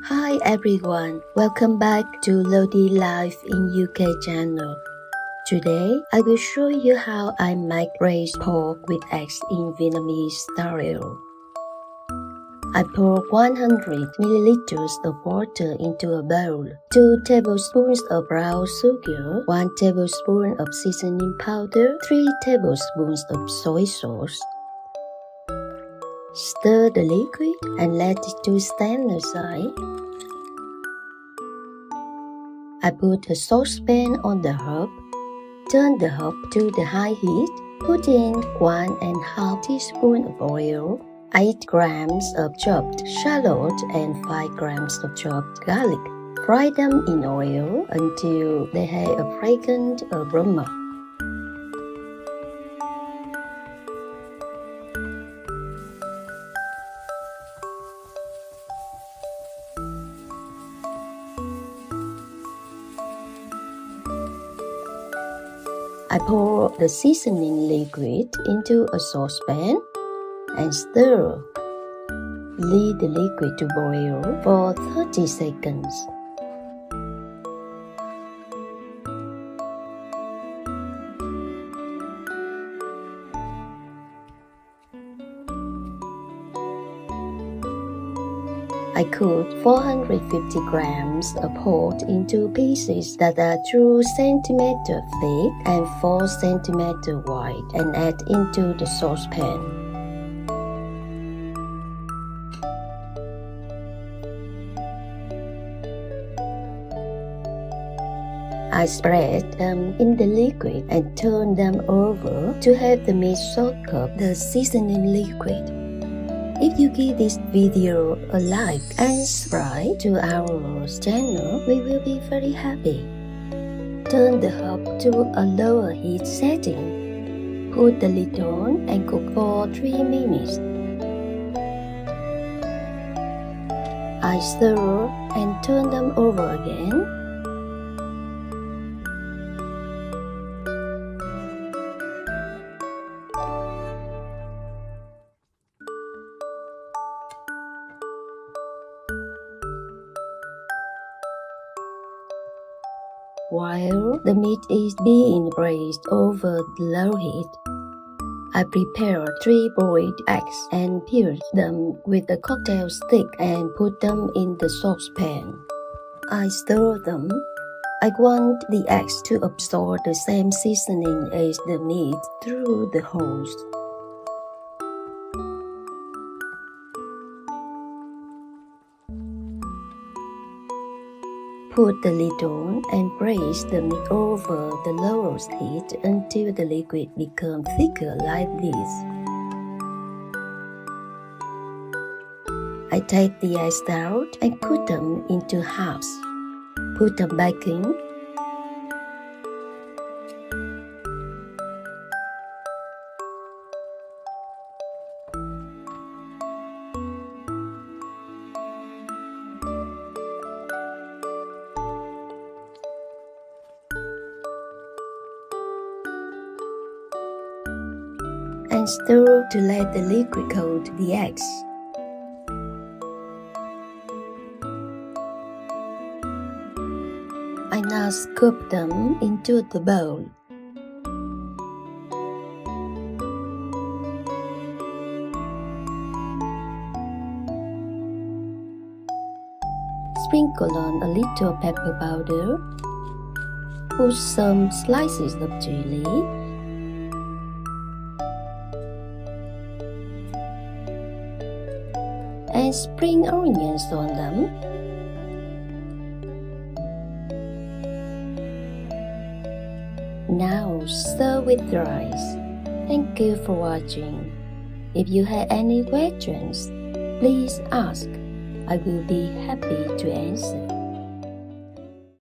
Hi everyone, welcome back to LoDe Life in UK channel. Today, I will show you how I make braised pork with eggs in Vietnamese style. I pour 100 milliliters of water into a bowl, 2 tablespoons of brown sugar, 1 tablespoon of seasoning powder, 3 tablespoons of soy sauce. Stir the liquid and let it to stand aside. I put a saucepan on the hob. Turn the hob to the high heat. Put in 1½ teaspoon of oil, 8 grams of chopped shallot and 5 grams of chopped garlic. Fry them in oil until they have a fragrant aroma. I pour the seasoning liquid into a saucepan and stir. Leave the liquid to boil for 30 seconds. I cut 450 grams of pork into pieces that are 2 cm thick and 4 cm wide and add into the saucepan. I spread them in the liquid and turn them over to have the meat soak up the seasoning liquid. If you give this video a like and subscribe to our channel, we will be very happy. Turn the hob to a lower heat setting. Put the lid on and cook for 3 minutes. I stir and turn them over again. While the meat is being braised over the low heat, I prepare 3 boiled eggs and peel them with a cocktail stick and put them in the saucepan. I stir them. I want the eggs to absorb the same seasoning as the meat through the holes. Put the lid on and braise the meat over the lowest heat until the liquid becomes thicker like this. I take the eggs out and cut them into halves. Put them back in. And stir to let the liquid coat the eggs. I now scoop them into the bowl. Sprinkle on a little pepper powder. Put some slices of chili. And spring onions on them. Now serve with rice. Thank you for watching. If you have any questions, please ask. I will be happy to answer.